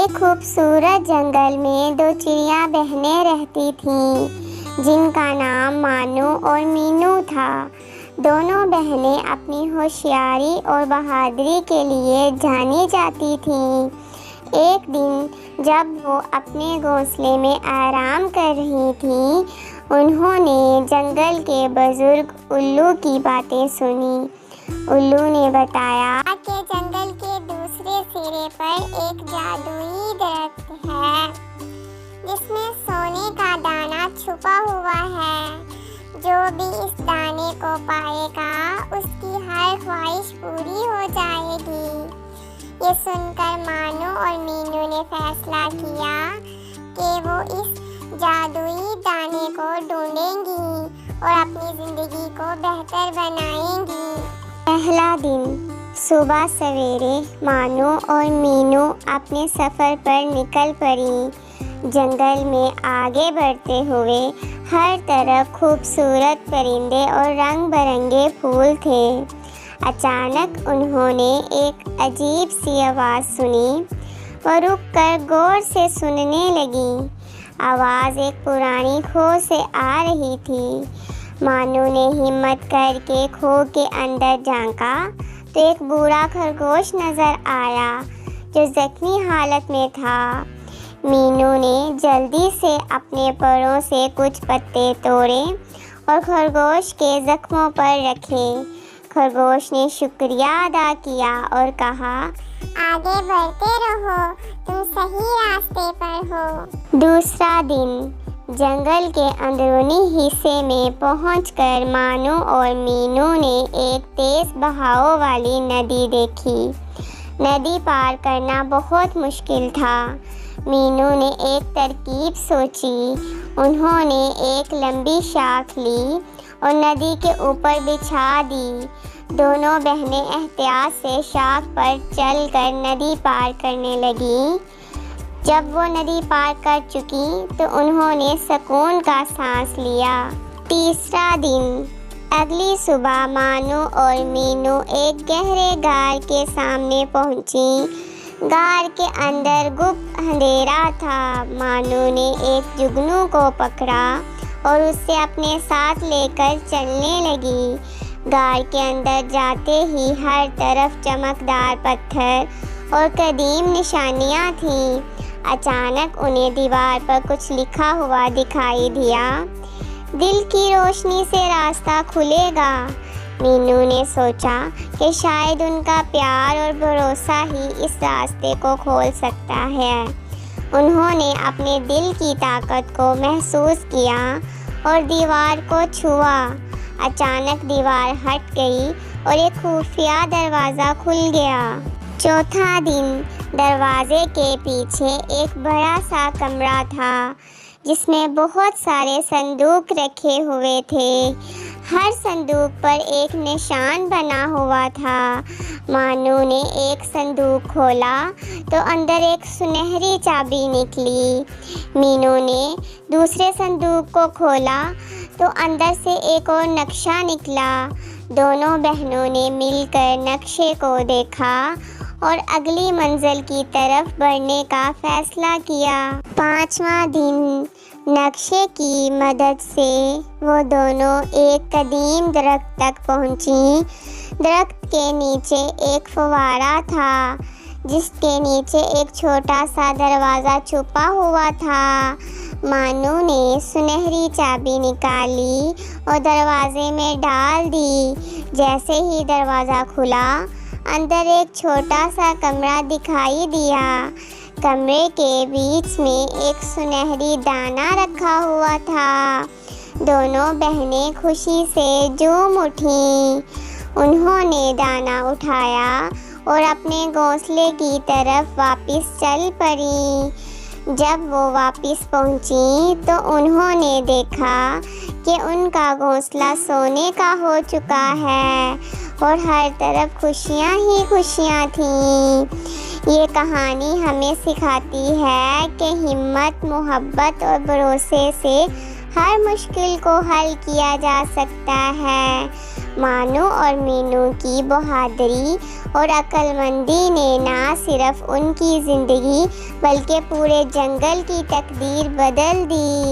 एक खूबसूरत जंगल में दो चिड़िया बहनें रहती थीं, जिनका नाम मानू और मीनू था। दोनों बहनें अपनी होशियारी और बहादुरी के लिए जानी जाती थीं। एक दिन जब वो अपने घोंसले में आराम कर रही थीं, उन्होंने जंगल के बुजुर्ग उल्लू की बातें सुनी। उल्लू ने बताया कि जंगल के दूसरे सिरे पर एक जादुई दरख्त है, जिसमें सोने का दाना छुपा हुआ है। जो भी इस दाने को पाएगा, उसकी हर ख्वाहिश पूरी हो जाएगी। ये सुनकर मानू और मीनू ने फैसला किया कि वो इस जादुई दाने को ढूंढेंगी और अपनी जिंदगी को बेहतर बनाएंगी। पहला दिन सुबह सवेरे मानू और मीनू अपने सफ़र पर निकल पड़ी। जंगल में आगे बढ़ते हुए हर तरफ खूबसूरत परिंदे और रंग बिरंगे फूल थे। अचानक उन्होंने एक अजीब सी आवाज़ सुनी। वो रुककर गौर से सुनने लगी। आवाज़ एक पुरानी खो से आ रही थी। मानू ने हिम्मत करके खो के अंदर झांका तो एक बूढ़ा खरगोश नज़र आया, जो जख्मी हालत में था। मीनू ने जल्दी से अपने पैरों से कुछ पत्ते तोड़े और खरगोश के जख्मों पर रखे। खरगोश ने शुक्रिया अदा किया और कहा, आगे बढ़ते रहो, तुम सही रास्ते पर हो। दूसरा दिन जंगल के अंदरूनी हिस्से में पहुंचकर मानू और मीनू ने एक तेज बहाव वाली नदी देखी। नदी पार करना बहुत मुश्किल था। मीनू ने एक तरकीब सोची। उन्होंने एक लंबी शाख ली और नदी के ऊपर बिछा दी। दोनों बहनें एहतियात से शाख पर चलकर नदी पार करने लगीं। जब वो नदी पार कर चुकी तो उन्होंने सुकून का सांस लिया। तीसरा दिन अगली सुबह मानू और मीनू एक गहरे गार के सामने पहुंची। गार के अंदर गुप्त अंधेरा था। मानू ने एक जुगनू को पकड़ा और उससे अपने साथ लेकर चलने लगी। गार के अंदर जाते ही हर तरफ चमकदार पत्थर और कदीम निशानियां थीं। अचानक उन्हें दीवार पर कुछ लिखा हुआ दिखाई दिया। दिल की रोशनी से रास्ता खुलेगा। मीनू ने सोचा कि शायद उनका प्यार और भरोसा ही इस रास्ते को खोल सकता है। उन्होंने अपने दिल की ताकत को महसूस किया और दीवार को छुआ। अचानक दीवार हट गई और एक खुफिया दरवाज़ा खुल गया। चौथा दिन दरवाजे के पीछे एक बड़ा सा कमरा था, जिसमें बहुत सारे संदूक रखे हुए थे। हर संदूक पर एक निशान बना हुआ था। मानू ने एक संदूक खोला तो अंदर एक सुनहरी चाबी निकली। मीनू ने दूसरे संदूक को खोला तो अंदर से एक और नक्शा निकला। दोनों बहनों ने मिलकर नक्शे को देखा और अगली मंजिल की तरफ बढ़ने का फैसला किया। पांचवा दिन नक्शे की मदद से वो दोनों एक कदीम दरख्त तक पहुंची। दरख्त के नीचे एक फव्वारा था, जिसके नीचे एक छोटा सा दरवाज़ा छुपा हुआ था। मानू ने सुनहरी चाबी निकाली और दरवाजे में डाल दी। जैसे ही दरवाज़ा खुला, अंदर एक छोटा सा कमरा दिखाई दिया। कमरे के बीच में एक सुनहरी दाना रखा हुआ था। दोनों बहनें खुशी से झूम उठीं। उन्होंने दाना उठाया और अपने घोंसले की तरफ वापस चल पड़ी। जब वो वापस पहुंची तो उन्होंने देखा कि उनका घोंसला सोने का हो चुका है और हर तरफ खुशियाँ ही खुशियाँ थीं। ये कहानी हमें सिखाती है कि हिम्मत, मोहब्बत और भरोसे से हर मुश्किल को हल किया जा सकता है। मानू और मीनू की बहादुरी और अक्लमंदी ने ना सिर्फ उनकी ज़िंदगी बल्कि पूरे जंगल की तकदीर बदल दी।